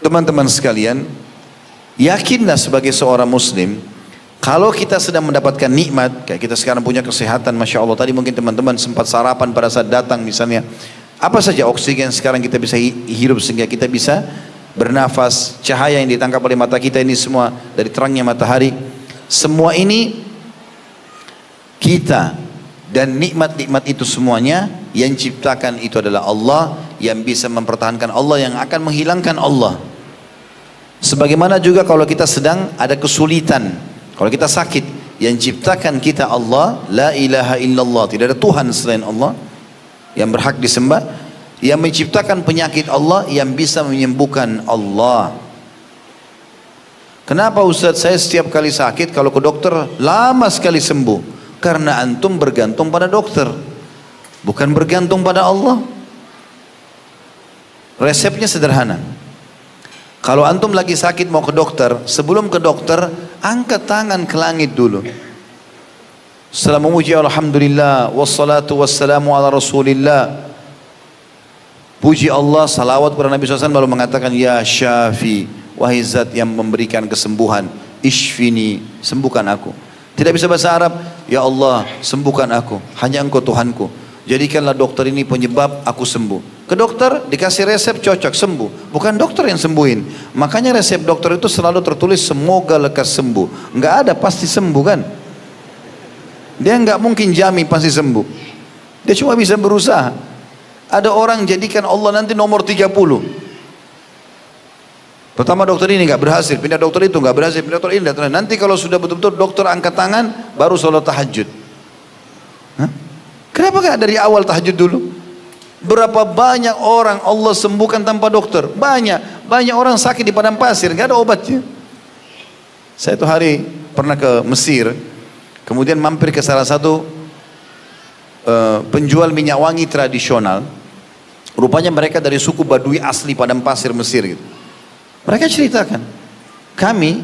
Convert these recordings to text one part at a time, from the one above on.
Teman-teman sekalian, yakinlah sebagai seorang muslim, kalau kita sedang mendapatkan nikmat, kayak kita sekarang punya kesehatan, Masya Allah, tadi mungkin teman-teman sempat sarapan pada saat datang misalnya, apa saja oksigen sekarang kita bisa hirup sehingga kita bisa bernafas, cahaya yang ditangkap oleh mata kita ini semua dari terangnya matahari, semua ini kita dan nikmat-nikmat itu semuanya yang ciptakan itu adalah Allah, yang bisa mempertahankan Allah, yang akan menghilangkan Allah. Sebagaimana juga kalau kita sedang ada kesulitan, kalau kita sakit, yang ciptakan kita Allah, la ilaha illallah, tidak ada Tuhan selain Allah yang berhak disembah. Yang menciptakan penyakit Allah, yang bisa menyembuhkan Allah. Kenapa Ustaz saya setiap kali sakit kalau ke dokter lama sekali sembuh? Karena antum bergantung pada dokter, bukan bergantung pada Allah. Resepnya sederhana. Kalau antum lagi sakit mau ke dokter, sebelum ke dokter, angkat tangan ke langit dulu. Setelah memuji Alhamdulillah, wassalatu wassalamu ala Rasulillah, puji Allah, salawat kepada Nabi SAW, lalu mengatakan, Ya Syafi, wahai zat yang memberikan kesembuhan, Ishfini, sembuhkan aku. Tidak bisa bahasa Arab, Ya Allah, sembuhkan aku, hanya Engkau Tuhanku. Jadikanlah dokter ini penyebab aku sembuh. Ke dokter dikasih resep cocok sembuh, bukan dokter yang sembuhin. Makanya resep dokter itu selalu tertulis semoga lekas sembuh. Nggak ada pasti sembuh kan? Dia nggak mungkin jamin pasti sembuh. Dia cuma bisa berusaha. Ada orang jadikan Allah nanti nomor 30. Pertama dokter ini nggak berhasil, pindah dokter itu nggak berhasil, pindah dokter ini. Nanti kalau sudah betul-betul dokter angkat tangan, baru sholat tahajud. Hah? Kenapa nggak dari awal tahajud dulu? Berapa banyak orang Allah sembuhkan tanpa dokter? Banyak orang sakit di padang pasir, nggak ada obatnya. Saya tuh hari pernah ke Mesir, kemudian mampir ke salah satu penjual minyak wangi tradisional. Rupanya mereka dari suku Badui asli padang pasir Mesir gitu. Mereka ceritakan, kami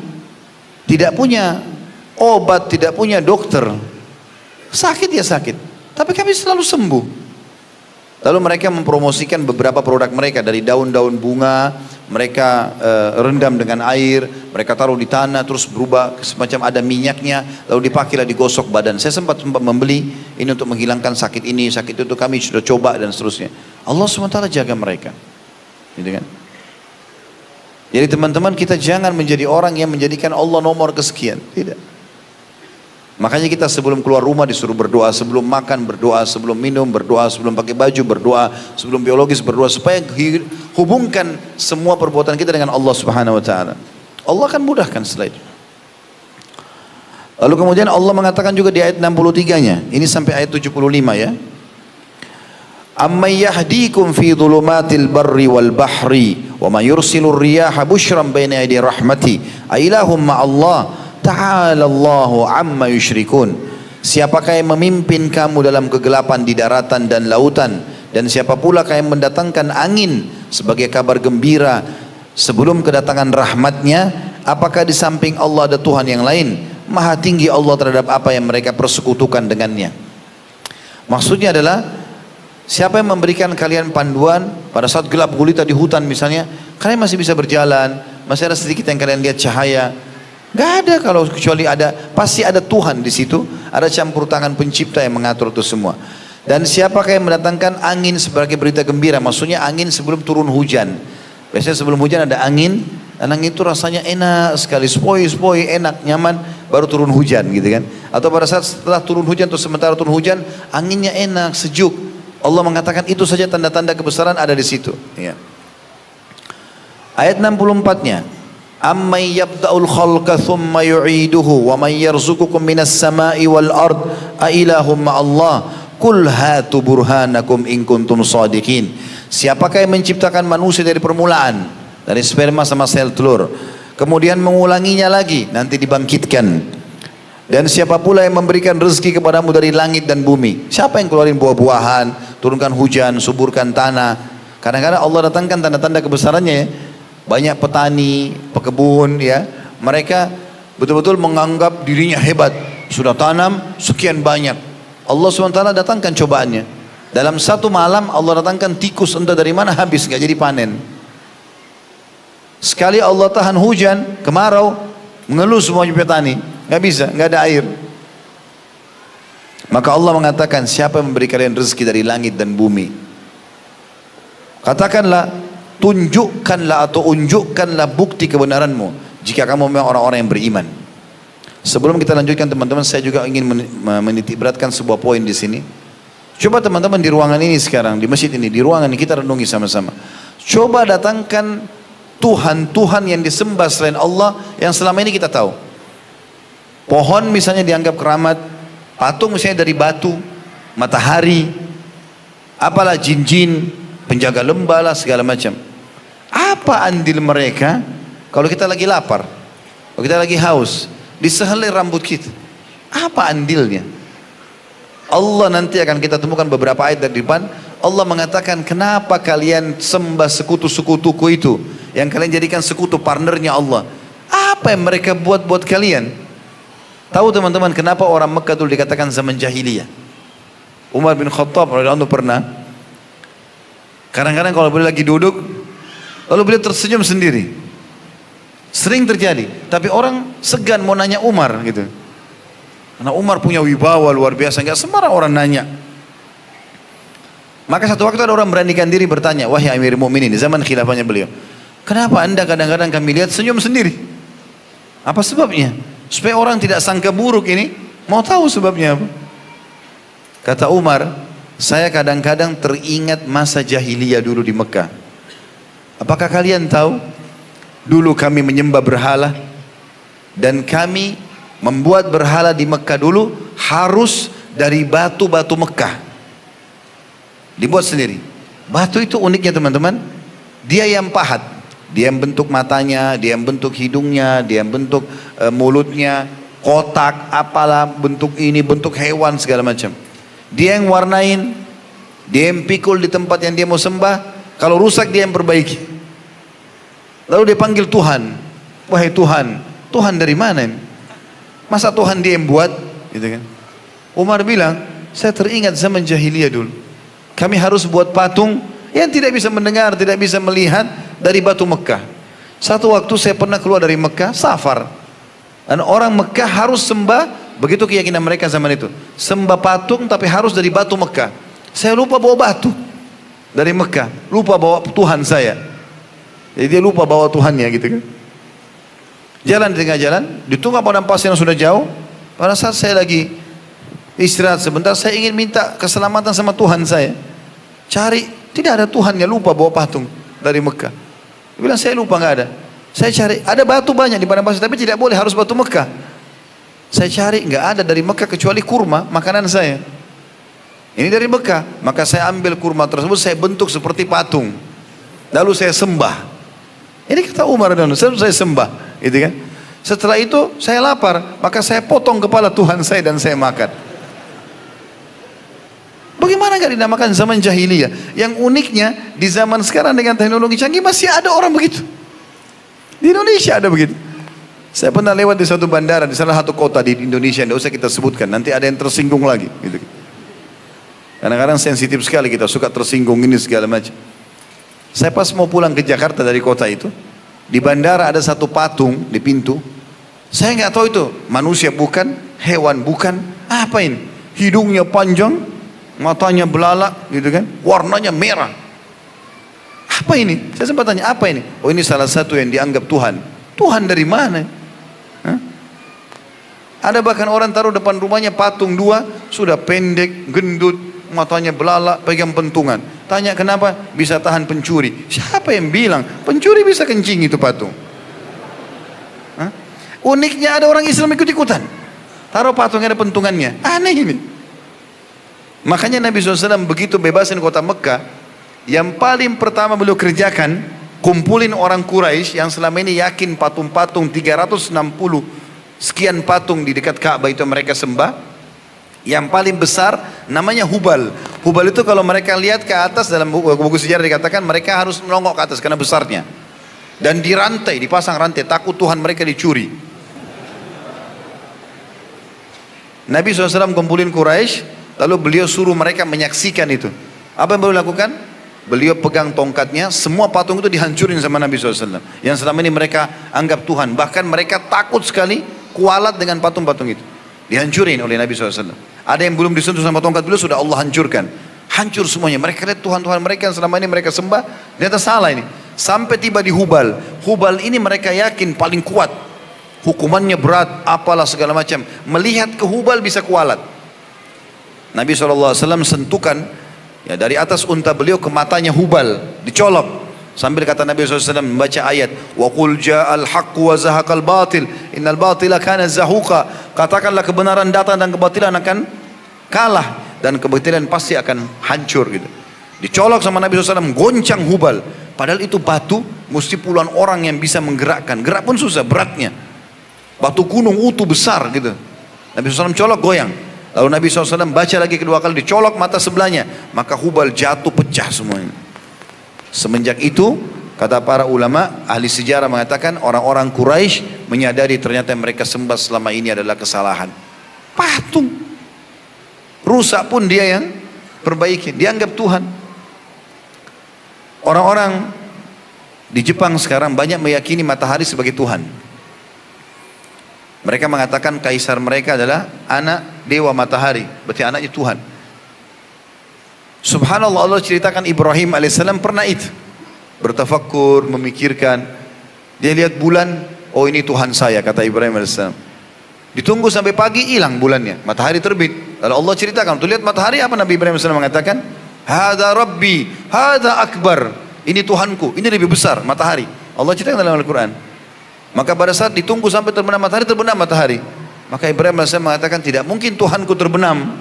tidak punya obat, tidak punya dokter. Sakit ya sakit, tapi kami selalu sembuh. Lalu mereka mempromosikan beberapa produk mereka, dari daun-daun bunga, mereka rendam dengan air, mereka taruh di tanah, terus berubah semacam ada minyaknya, lalu dipakailah digosok badan. Saya sempat membeli ini untuk menghilangkan sakit ini, sakit itu, kami sudah coba dan seterusnya. Allah SWT jaga mereka, gitu kan? Jadi teman-teman, kita jangan menjadi orang yang menjadikan Allah nomor kesekian, tidak. Makanya kita sebelum keluar rumah disuruh berdoa, sebelum makan berdoa, sebelum minum berdoa, sebelum pakai baju berdoa, sebelum biologis berdoa, supaya hubungkan semua perbuatan kita dengan Allah Subhanahu wa taala. Allah akan mudahkan setelah itu. Lalu kemudian Allah mengatakan juga di ayat 63-nya, ini sampai ayat 75 ya. Amman yahdikum fi dhulumatil barri wal bahri wa man yursilur riyaha bushran baina yadi rahmati ailahum ma'allah ta'ala Allahu amma yusyrikun. Siapakah yang memimpin kamu dalam kegelapan di daratan dan lautan, dan siapa pula yang mendatangkan angin sebagai kabar gembira sebelum kedatangan rahmatnya? Apakah di samping Allah ada Tuhan yang lain? Maha tinggi Allah terhadap apa yang mereka persekutukan dengannya. Maksudnya adalah, siapa yang memberikan kalian panduan pada saat gelap gulita di hutan misalnya, kalian masih bisa berjalan, masih ada sedikit yang kalian lihat cahaya. Gak ada, kalau kecuali ada, pasti ada Tuhan di situ, ada campur tangan pencipta yang mengatur itu semua. Dan siapakah yang mendatangkan angin sebagai berita gembira? Maksudnya angin sebelum turun hujan. Biasanya sebelum hujan ada angin, dan angin itu rasanya enak sekali, sepoi-sepoi, enak, nyaman, baru turun hujan gitu kan. Atau pada saat setelah turun hujan atau sementara turun hujan, anginnya enak, sejuk. Allah mengatakan itu saja tanda-tanda kebesaran ada di situ. Ya. Ayat 64-nya. Amman yabda'ul khalqa thumma yu'iduhu wa man yarzuqukum minas sama'i wal ard a ilahum ma'allah qul hatu burhanakum in kuntum shadiqin. Siapakah yang menciptakan manusia dari permulaan, dari sperma sama sel telur, kemudian mengulanginya lagi, nanti dibangkitkan? Dan siapa pula yang memberikan rezeki kepadamu dari langit dan bumi? Siapa yang keluarin buah-buahan, turunkan hujan, suburkan tanah? Kadang-kadang Allah datangkan tanda-tanda kebesarannya ya. Banyak petani, pekebun ya, mereka betul-betul menganggap dirinya hebat, sudah tanam sekian banyak. Allah SWT datangkan cobaannya. Dalam satu malam Allah datangkan tikus entah dari mana habis, nggak jadi panen. Sekali Allah tahan hujan, kemarau, mengeluh semuanya petani, nggak bisa, nggak ada air. Maka Allah mengatakan, siapa yang memberi kalian rezeki dari langit dan bumi? Katakanlah, tunjukkanlah atau unjukkanlah bukti kebenaranmu jika kamu memang orang-orang yang beriman. Sebelum kita lanjutkan teman-teman, saya juga ingin menitik beratkan sebuah poin di sini. Coba teman-teman di ruangan ini sekarang, di masjid ini, di ruangan ini kita renungi sama-sama. Coba datangkan Tuhan yang disembah selain Allah yang selama ini kita tahu. Pohon misalnya dianggap keramat, patung misalnya dari batu, matahari, apalah jin-jin, penjaga lembah lah segala macam. Apa andil mereka kalau kita lagi lapar, kalau kita lagi haus, disehelai rambut kita? Apa andilnya? Allah nanti akan kita temukan beberapa ayat dari depan. Allah mengatakan, kenapa kalian sembah sekutu-sekutuku itu, yang kalian jadikan sekutu partnernya Allah? Apa yang mereka buat kalian? Tahu teman-teman kenapa orang Mekah dulu dikatakan zaman jahiliyah? Umar bin Khattab radhiyallahu anhu pernah, kadang-kadang kalau beliau lagi duduk, lalu beliau tersenyum sendiri. Sering terjadi, tapi orang segan mau nanya Umar gitu. Karena Umar punya wibawa luar biasa, nggak sembarang orang nanya. Maka satu waktu ada orang beranikan diri bertanya, wahai Amirul Mukminin, di zaman khilafahnya beliau, kenapa anda kadang-kadang kami lihat senyum sendiri? Apa sebabnya? Supaya orang tidak sangka buruk ini, mau tahu sebabnya apa? Kata Umar, saya kadang-kadang teringat masa jahiliyah dulu di Mekah. Apakah kalian tahu? Dulu kami menyembah berhala, dan kami membuat berhala di Mekah dulu harus dari batu-batu Mekah. Dibuat sendiri. Batu itu uniknya teman-teman, dia yang pahat, dia yang bentuk matanya, dia yang bentuk hidungnya, dia yang bentuk mulutnya, kotak, apalah bentuk ini, bentuk hewan segala macam. Dia yang warnain, dia yang pikul di tempat yang dia mau sembah. Kalau rusak dia yang perbaiki. Lalu dia panggil Tuhan, wahai Tuhan, Tuhan dari mana ini? Masa Tuhan dia yang buat? Gitu kan? Umar bilang, saya teringat zaman jahiliyah dulu. Kami harus buat patung yang tidak bisa mendengar, tidak bisa melihat dari batu Mekah. Satu waktu saya pernah keluar dari Mekah, safar. Dan orang Mekah harus sembah, begitu keyakinan mereka zaman itu. Sembah patung tapi harus dari batu Mekah. Saya lupa bawa batu dari Mekah, lupa bawa Tuhan saya. Jadi dia lupa bawa Tuhannya gitu kan. Jalan di tengah jalan, di tengah padang pasir yang sudah jauh. Pada saat saya lagi istirahat sebentar, saya ingin minta keselamatan sama Tuhan saya. Cari, tidak ada Tuhannya, lupa bawa patung dari Mekah. Dia bilang, saya lupa, nggak ada. Saya cari, ada batu banyak di padang pasir, tapi tidak boleh, harus batu Mekah. Saya cari, nggak ada dari Mekah kecuali kurma, makanan saya. Ini dari Mekah, maka saya ambil kurma tersebut, saya bentuk seperti patung. Lalu saya sembah. Ini kata Umar dan saya sembah. Gitu kan? Setelah itu saya lapar, maka saya potong kepala Tuhan saya dan saya makan. Bagaimana gak dinamakan zaman jahiliyah? Yang uniknya di zaman sekarang dengan teknologi canggih masih ada orang begitu. Di Indonesia ada begitu. Saya pernah lewat di suatu bandara di salah satu kota di Indonesia, tidak usah kita sebutkan, nanti ada yang tersinggung lagi. Gitu. Kadang-kadang sensitif sekali kita, suka tersinggung ini segala macam. Saya pas mau pulang ke Jakarta dari kota itu, di bandara ada satu patung di pintu. Saya nggak tahu itu manusia bukan, hewan bukan, apa ini? Hidungnya panjang, matanya belalak, gitu kan? Warnanya merah. Apa ini? Saya sempat tanya, apa ini? Oh, ini salah satu yang dianggap Tuhan. Tuhan dari mana? Hah? Ada bahkan orang taruh depan rumahnya patung dua, sudah pendek, gendut, matanya belalak, pegang pentungan. Tanya kenapa? Bisa tahan pencuri. Siapa yang bilang pencuri bisa kencing itu patung? Hah? Uniknya ada orang Islam ikut-ikutan, taruh patung ada pentungannya. Aneh ini. Makanya Nabi SAW begitu bebasin kota Mekah, yang paling pertama beliau kerjakan, kumpulin orang Quraisy yang selama ini yakin patung-patung 360 sekian patung di dekat Ka'bah itu mereka sembah. Yang paling besar namanya Hubal. Hubal itu kalau mereka lihat ke atas, dalam buku sejarah dikatakan mereka harus melongok ke atas karena besarnya. Dan dirantai, dipasang rantai, takut Tuhan mereka dicuri. Nabi SAW kumpulin Quraisy, lalu beliau suruh mereka menyaksikan itu. Apa yang beliau lakukan? beliau pegang tongkatnya, semua patung itu dihancurin sama Nabi SAW. Yang selama ini mereka anggap Tuhan. Bahkan mereka takut sekali kualat dengan patung-patung itu. Dihancurin oleh Nabi SAW. Ada yang belum disentuh sama tongkat beliau, sudah Allah hancurkan. Hancur semuanya. Mereka lihat Tuhan-Tuhan mereka yang selama ini mereka sembah, ternyata salah ini. Sampai tiba di Hubal. Hubal ini mereka yakin paling kuat. Hukumannya berat, apalah segala macam. Melihat ke Hubal bisa kualat. Nabi SAW sentuhkan ya, dari atas unta beliau ke matanya Hubal, dicolok. Sambil kata Nabi SAW membaca ayat, wa qul ja'al haqqu wa zahaqal batil innal batila kana zahuqa. Katakanlah kebenaran datang dan kebatilan akan kalah, dan kebatilan pasti akan hancur gitu. Dicolok sama Nabi SAW, goncang Hubal. Padahal itu batu, mesti puluhan orang yang bisa menggerakkan. Gerak pun susah, beratnya. Batu gunung utuh besar gitu. Nabi SAW colok, goyang. Lalu Nabi SAW baca lagi kedua kali, dicolok mata sebelahnya. Maka Hubal jatuh pecah semuanya. Semenjak itu, kata para ulama, ahli sejarah mengatakan, orang-orang Quraisy menyadari ternyata mereka sembah selama ini adalah kesalahan. Patung. Rusak pun dia yang perbaiki. Dianggap Tuhan. Orang-orang di Jepang sekarang banyak meyakini matahari sebagai Tuhan. Mereka mengatakan kaisar mereka adalah anak dewa matahari, berarti anaknya Tuhan. Subhanallah, Allah ceritakan Ibrahim alaihissalam pernah itu bertafakkur, memikirkan. Dia lihat bulan, oh ini Tuhan saya, kata Ibrahim alaihissalam. Ditunggu sampai pagi, hilang bulannya, matahari terbit. Lalu Allah ceritakan, tuh lihat matahari, apa Nabi Ibrahim alaihissalam mengatakan? Hada Rabbi, hada akbar. Ini Tuhanku, ini lebih besar matahari. Allah ceritakan dalam Al-Quran. Maka pada saat ditunggu sampai terbenam matahari, terbenam matahari. Maka Ibrahim AS mengatakan, tidak mungkin Tuhanku terbenam.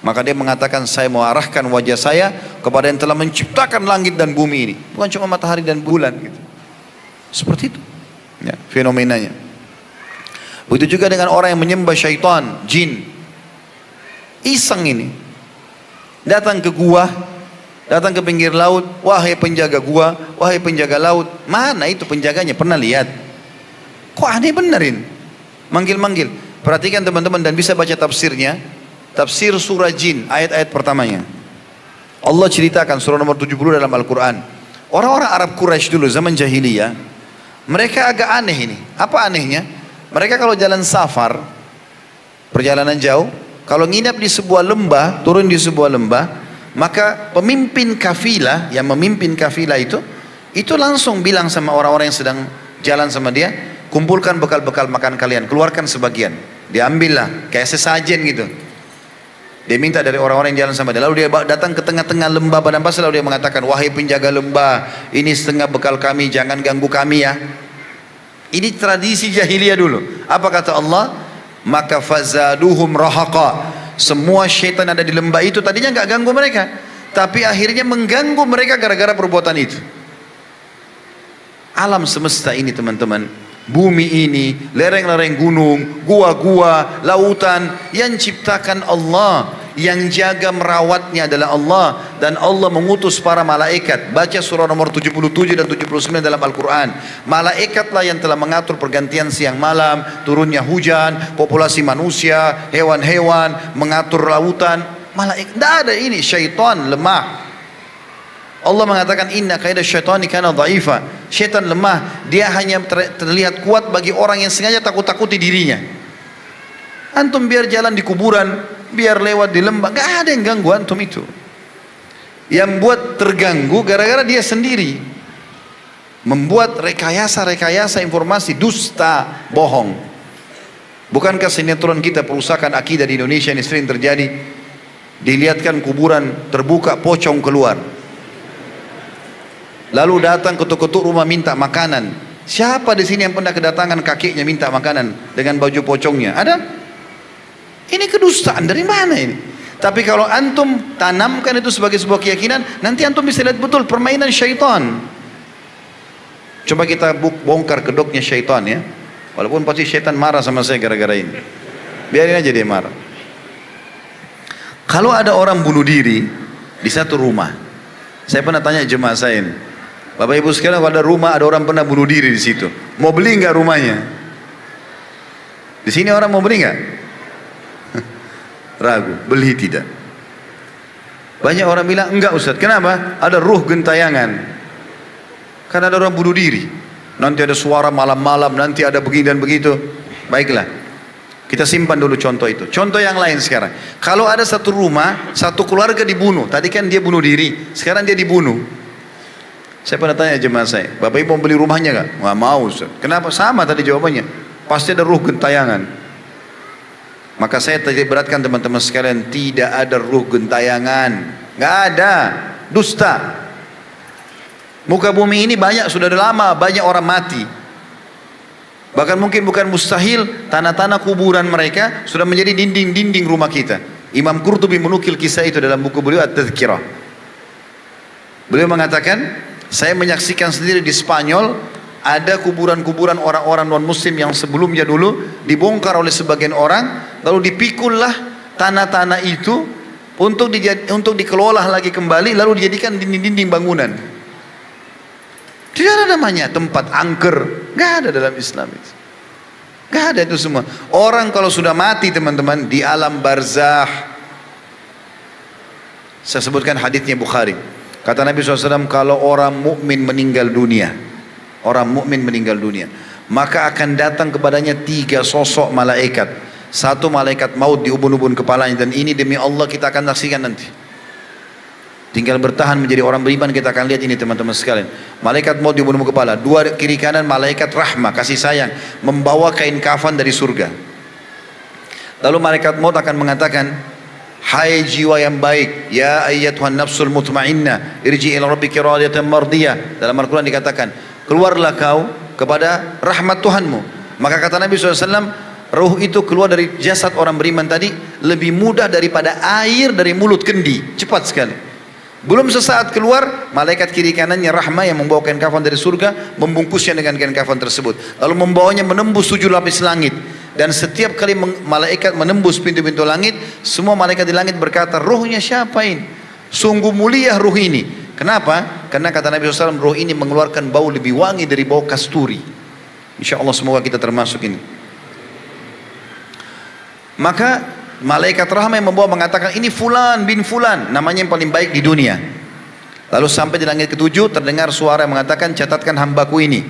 Maka dia mengatakan, saya mau arahkan wajah saya kepada yang telah menciptakan langit dan bumi ini. Bukan cuma matahari dan bulan gitu. Seperti itu ya, fenomenanya. Begitu juga dengan orang yang menyembah syaitan, jin. Iseng ini. Datang ke gua, datang ke pinggir laut, wahai penjaga gua, wahai penjaga laut. Mana itu penjaganya? Pernah lihat? Kok aneh benerin? Manggil-manggil. Perhatikan teman-teman dan bisa baca tafsirnya. Tafsir surah jin, ayat-ayat pertamanya. Allah ceritakan surah nomor 70 dalam Al-Quran. Orang-orang Arab Quraisy dulu zaman jahiliyah, mereka agak aneh ini. Apa anehnya? Mereka kalau jalan safar, perjalanan jauh, kalau nginap di sebuah lembah, turun di sebuah lembah, maka pemimpin kafilah yang memimpin kafilah itu langsung bilang sama orang-orang yang sedang jalan sama dia, kumpulkan bekal-bekal makan kalian, keluarkan sebagian, diambillah kayak sesajen gitu. Dia minta dari orang-orang yang jalan sama dia. Lalu dia datang ke tengah-tengah lembah padang pasir, lalu dia mengatakan, wahai penjaga lembah, ini setengah bekal kami, jangan ganggu kami ya. Ini tradisi jahiliyah dulu. Apa kata Allah? Maka fazaduhum rahaqa. Semua syaitan ada di lembah itu tadinya nggak ganggu mereka, tapi akhirnya mengganggu mereka gara-gara perbuatan itu. Alam semesta ini teman-teman, bumi ini, lereng-lereng gunung, gua-gua, lautan, yang ciptakan Allah, yang jaga merawatnya adalah Allah, dan Allah mengutus para malaikat. Baca surah nomor 77 dan 79 dalam Al-Quran. Malaikatlah yang telah mengatur pergantian siang malam, turunnya hujan, populasi manusia, hewan-hewan, mengatur lautan. Malaikat, tidak ada ini, syaitan lemah. Allah mengatakan inna kaida syaitani kana dhaifa. Syaitan lemah, dia hanya terlihat kuat bagi orang yang sengaja takut-takuti dirinya. Antum biar jalan di kuburan, biar lewat di lembah, gak ada yang ganggu antum itu. Yang buat terganggu gara-gara dia sendiri membuat rekayasa-rekayasa informasi dusta, bohong. Bukankah sinetron kita perusahaan akidah di Indonesia ini sering terjadi? Dilihatkan kuburan terbuka, pocong keluar. Lalu datang ketuk-ketuk rumah minta makanan. Siapa di sini yang pernah kedatangan kakeknya minta makanan dengan baju pocongnya? Ada? Ini kedustaan dari mana ini? Tapi kalau antum tanamkan itu sebagai sebuah keyakinan, nanti antum bisa lihat betul permainan syaitan. Coba kita bongkar kedoknya syaitan ya. Walaupun pasti syaitan marah sama saya gara-gara ini. Biarin aja dia marah. Kalau ada orang bunuh diri di satu rumah, saya pernah tanya jemaah saya ini, Bapak Ibu sekalian, kalau ada rumah ada orang pernah bunuh diri di situ, mau beli nggak rumahnya? Di sini orang mau beli nggak? Ragu, beli tidak. Banyak orang bilang, enggak Ustaz. Kenapa? Ada ruh gentayangan. Karena ada orang bunuh diri. Nanti ada suara malam-malam, nanti ada begini dan begitu. Baiklah, kita simpan dulu contoh itu. Contoh yang lain sekarang. Kalau ada satu rumah, satu keluarga dibunuh. Tadi kan dia bunuh diri, sekarang dia dibunuh. Saya pernah tanya jemaah saya, Bapak Ibu mau beli rumahnya nggak? Nggak mau Ustaz. Kenapa? Sama tadi jawabannya. Pasti ada ruh gentayangan. Maka saya tadi beratkan teman-teman sekalian, tidak ada ruh gentayangan. Nggak ada. Dusta. Muka bumi ini banyak, sudah ada lama, banyak orang mati. Bahkan mungkin bukan mustahil, tanah-tanah kuburan mereka sudah menjadi dinding-dinding rumah kita. Imam Qurtubi menukil kisah itu dalam buku beliau At-Tadhkirah. Beliau mengatakan, saya menyaksikan sendiri di Spanyol, ada kuburan-kuburan orang-orang non-muslim yang sebelumnya dulu dibongkar oleh sebagian orang, lalu dipikullah tanah-tanah itu untuk dikelola lagi kembali, lalu dijadikan dinding-dinding bangunan. Tidak ada namanya tempat angker, nggak ada dalam Islam itu. Nggak ada itu semua. Orang kalau sudah mati teman-teman di alam barzah, saya sebutkan haditsnya Bukhari. Kata Nabi SAW, kalau orang mukmin meninggal dunia, maka akan datang kepadanya 3 sosok malaikat. Satu malaikat maut di ubun-ubun kepalanya, dan ini demi Allah kita akan saksikan nanti. Tinggal bertahan menjadi orang beriman, kita akan lihat ini teman-teman sekalian. Malaikat maut di ubun-ubun kepala, 2 kiri kanan malaikat rahmah, kasih sayang, membawa kain kafan dari surga. Lalu malaikat maut akan mengatakan, hai jiwa yang baik, ya ayyatuhan nafsul mutmainnah, irji ila rabbiki radiyatan mardiyah. Dalam Al-Quran dikatakan, keluarlah kau kepada rahmat Tuhanmu. Maka kata Nabi SAW, ruh itu keluar dari jasad orang beriman tadi lebih mudah daripada air dari mulut kendi, cepat sekali. Belum sesaat keluar, malaikat kiri kanannya rahmah yang membawa kain kafan dari surga, membungkusnya dengan kain kafan tersebut, lalu membawanya menembus 7 lapis langit. Dan setiap kali malaikat menembus pintu-pintu langit, semua malaikat di langit berkata, ruhnya siapa ini? Sungguh mulia ruh ini. Kenapa? Karena kata Nabi SAW, ruh ini mengeluarkan bau lebih wangi dari bau kasturi. Insya Allah semoga kita termasuk ini. Maka malaikat rahmah yang membawa mengatakan, ini fulan bin fulan, namanya yang paling baik di dunia. Lalu sampai di langit ke-7 terdengar suara yang mengatakan, catatkan hambaku ini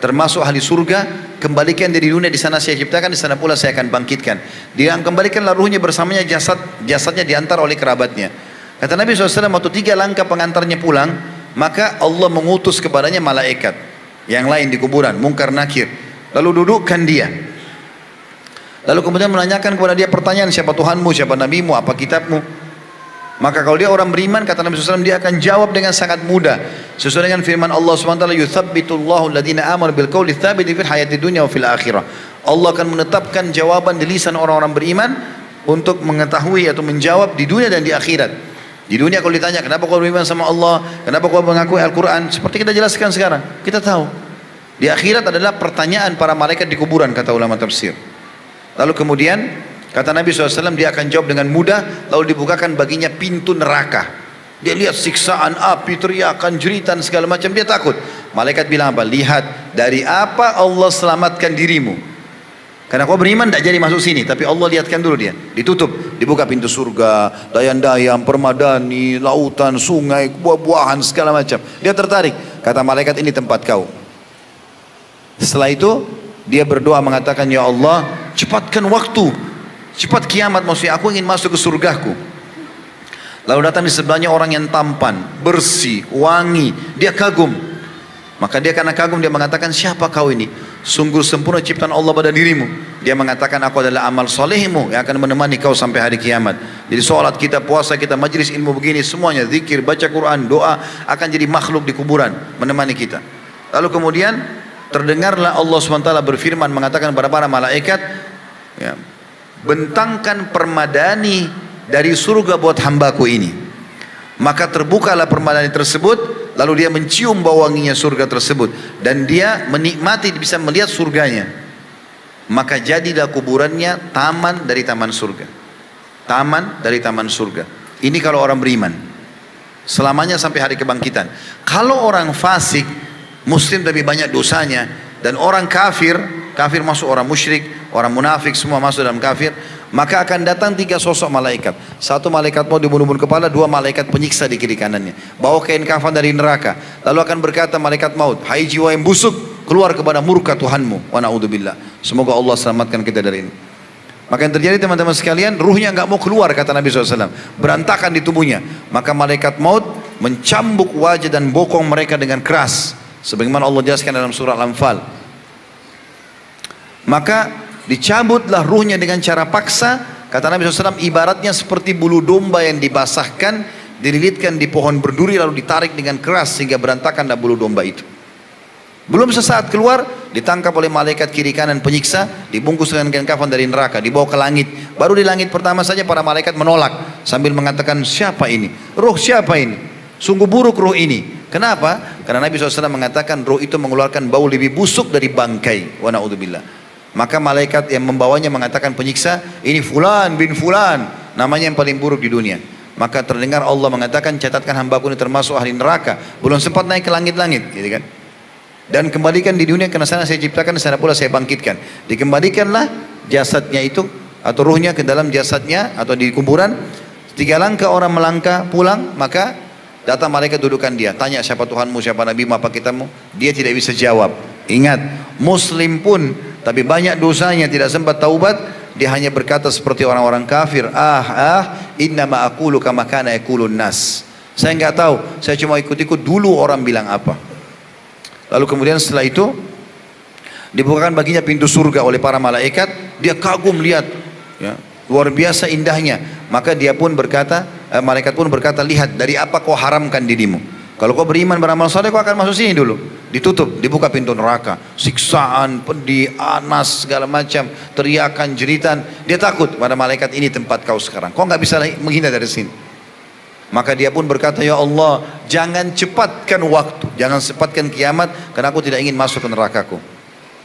termasuk ahli surga, kembalikan dari dunia, di sana saya ciptakan, di sana pula saya akan bangkitkan. Dia kembalikanlah ruhnya bersamanya, jasadnya diantar oleh kerabatnya. Kata Nabi SAW, waktu 3 langkah pengantarnya pulang, maka Allah mengutus kepadanya malaikat yang lain di kuburan, Munkar Nakir, lalu dudukkan dia. Lalu kemudian menanyakan kepada dia pertanyaan, siapa Tuhanmu, siapa Nabimu, apa kitabmu? Maka kalau dia orang beriman, kata Nabi SAW, dia akan jawab dengan sangat mudah sesuai dengan firman Allah SWT, yuthabbitullahu alladhina amanu bil qawli tsabiti fil hayati dunya wa fil akhirah. Allah akan menetapkan jawaban di lisan orang-orang beriman untuk mengetahui atau menjawab di dunia dan di akhirat. Di dunia kalau ditanya, kenapa kau beriman sama Allah, kenapa kau mengakui Al-Quran, seperti kita jelaskan sekarang, kita tahu. Di akhirat adalah pertanyaan para malaikat di kuburan, kata ulama tafsir. Lalu kemudian kata Nabi SAW, dia akan jawab dengan mudah, lalu dibukakan baginya pintu neraka. Dia lihat siksaan api, teriakan, jeritan, segala macam, dia takut. Malaikat bilang apa? Lihat, dari apa Allah selamatkan dirimu. Karena kau beriman tidak jadi masuk sini, tapi Allah lihatkan dulu dia. Ditutup, dibuka pintu surga, dayang-dayang, permadani, lautan, sungai, buah-buahan, segala macam. Dia tertarik, kata malaikat, ini tempat kau. Setelah itu, dia berdoa mengatakan, ya Allah, cepatkan waktu, cepat kiamat, maksudnya aku ingin masuk ke surgaku. Lalu datang di sebelahnya orang yang tampan, bersih, wangi, dia kagum. Maka dia karena kagum, dia mengatakan, siapa kau ini? Sungguh sempurna ciptaan Allah pada dirimu. Dia mengatakan, aku adalah amal solehmu yang akan menemani kau sampai hari kiamat. Jadi sholat kita, puasa kita, majlis ilmu begini, semuanya, zikir, baca Quran, doa, akan jadi makhluk di kuburan menemani kita. Lalu kemudian terdengarlah Allah SWT berfirman mengatakan kepada para malaikat, ya, bentangkan permadani dari surga buat hambaku ini. Maka terbukalah permadani tersebut, lalu dia mencium bau wanginya surga tersebut, dan dia menikmati, bisa melihat surganya. Maka jadilah kuburannya taman dari taman surga. Taman dari taman surga. Ini kalau orang beriman, selamanya sampai hari kebangkitan. Kalau orang fasik, muslim tapi banyak dosanya, dan orang kafir, kafir masuk orang musyrik, orang munafik, semua masuk dalam kafir, Maka akan datang 3 sosok malaikat. 1 malaikat maut di bunuh-bunuh kepala, 2 malaikat penyiksa di kiri kanannya. Bawa kain kafan dari neraka. Lalu akan berkata malaikat maut, hai jiwa yang busuk, keluar kepada murka Tuhanmu. Wa na'udzubillah. Semoga Allah selamatkan kita dari ini. Maka yang terjadi teman-teman sekalian, ruhnya nggak mau keluar kata Nabi SAW. Berantakan di tubuhnya. Maka malaikat maut mencambuk wajah dan bokong mereka dengan keras. Sebagaimana Allah jelaskan dalam surah Al-Anfal. Maka dicabutlah ruhnya dengan cara paksa. Kata Nabi SAW, ibaratnya seperti bulu domba yang dibasahkan, dililitkan di pohon berduri lalu ditarik dengan keras sehingga berantakanlah bulu domba itu. Belum sesaat keluar, ditangkap oleh malaikat kiri kanan penyiksa, dibungkus dengan kain kafan dari neraka, dibawa ke langit. Baru di langit pertama saja para malaikat menolak sambil mengatakan, siapa ini? Ruh siapa ini? Sungguh buruk ruh ini. Kenapa? Karena Nabi SAW mengatakan ruh itu mengeluarkan bau lebih busuk dari bangkai. Wa na'udzubillah. Maka malaikat yang membawanya mengatakan penyiksa, ini fulan bin fulan, namanya yang paling buruk di dunia. Maka terdengar Allah mengatakan, catatkan hambaku ini termasuk ahli neraka. Belum sempat naik ke langit-langit, gitu kan? Dan kembalikan di dunia, karena sana saya ciptakan, sana pula saya bangkitkan. Dikembalikanlah jasadnya itu, atau ruhnya ke dalam jasadnya, atau di kuburan. 3 langkah orang melangkah pulang, maka datang malaikat dudukan dia. Tanya siapa Tuhanmu, siapa Nabimu, apa kitamu. Dia tidak bisa jawab. Ingat, Muslim pun, tapi banyak dosanya tidak sempat taubat, dia hanya berkata seperti orang-orang kafir, innama aqulu kama kana yaqulun nas. Saya enggak tahu, saya cuma ikut-ikut dulu orang bilang apa. Lalu kemudian setelah itu dibukakan baginya pintu surga oleh para malaikat, dia kagum lihat, ya, luar biasa indahnya. Maka dia pun berkata, malaikat pun berkata, lihat dari apa kau haramkan dirimu. Kalau kau beriman beramal saleh, kau akan masuk sini dulu. Ditutup, dibuka pintu neraka. Siksaan, pedih, anas, segala macam. Teriakan, jeritan. Dia takut pada malaikat, ini tempat kau sekarang. Kau nggak bisa menghindar dari sini. Maka dia pun berkata, ya Allah, jangan cepatkan waktu. Jangan cepatkan kiamat, karena aku tidak ingin masuk ke nerakaku.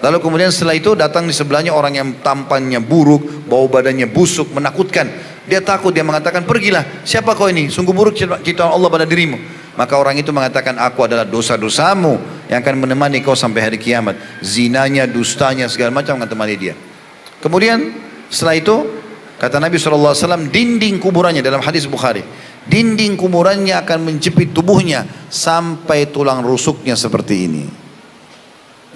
Lalu kemudian setelah itu datang di sebelahnya orang yang tampannya buruk, bau badannya busuk, menakutkan. Dia takut, dia mengatakan, pergilah. Siapa kau ini? Sungguh buruk ciptaan Allah pada dirimu. Maka orang itu mengatakan, aku adalah dosa-dosamu yang akan menemani kau sampai hari kiamat. Zinanya, dustanya, segala macam akan menemani dia. Kemudian setelah itu, kata Nabi SAW, dinding kuburannya dalam hadis Bukhari, dinding kuburannya akan menjepit tubuhnya sampai tulang rusuknya seperti ini.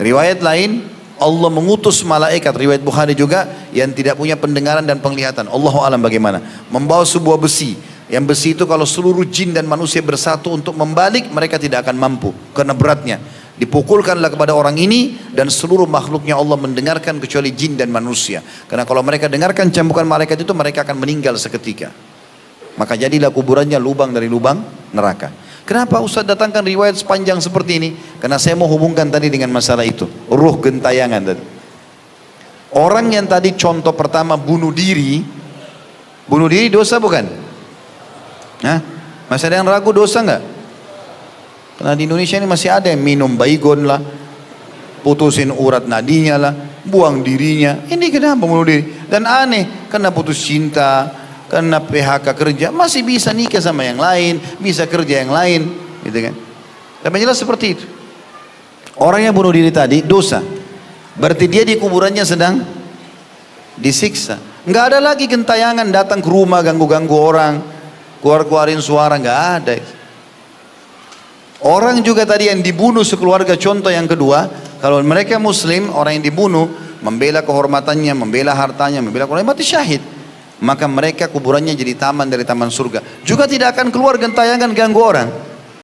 Riwayat lain, Allah mengutus malaikat, riwayat Bukhari juga, yang tidak punya pendengaran dan penglihatan. Allahu alam bagaimana, membawa sebuah besi. Yang besi itu kalau seluruh jin dan manusia bersatu untuk membalik, mereka tidak akan mampu karena beratnya. Dipukulkanlah kepada orang ini, dan seluruh makhluknya Allah mendengarkan kecuali jin dan manusia. Karena kalau mereka dengarkan cambukan malaikat itu, mereka akan meninggal seketika. Maka jadilah kuburannya lubang dari lubang neraka. Kenapa Ustaz datangkan riwayat sepanjang seperti ini? Karena saya mau hubungkan tadi dengan masalah itu, ruh gentayangan tadi. Orang yang tadi contoh pertama bunuh diri dosa bukan? Nah, masih ada yang ragu dosa nggak? Karena di Indonesia ini masih ada yang minum baygon lah, putusin urat nadinya lah, buang dirinya. Ini kenapa bunuh diri? Dan aneh, karena putus cinta, karena PHK kerja, masih bisa nikah sama yang lain, bisa kerja yang lain, gitu kan? Tapi jelas seperti itu. Orang yang bunuh diri tadi dosa, berarti dia di kuburannya sedang disiksa. Nggak ada lagi gentayangan datang ke rumah ganggu-ganggu orang, keluarin suara, nggak ada. Orang juga tadi yang dibunuh sekeluarga, contoh yang kedua, kalau mereka muslim, orang yang dibunuh membela kehormatannya, membela hartanya, membela keluarga, mati syahid. Maka mereka kuburannya jadi taman dari taman surga. Juga tidak akan keluar gentayangan ganggu orang.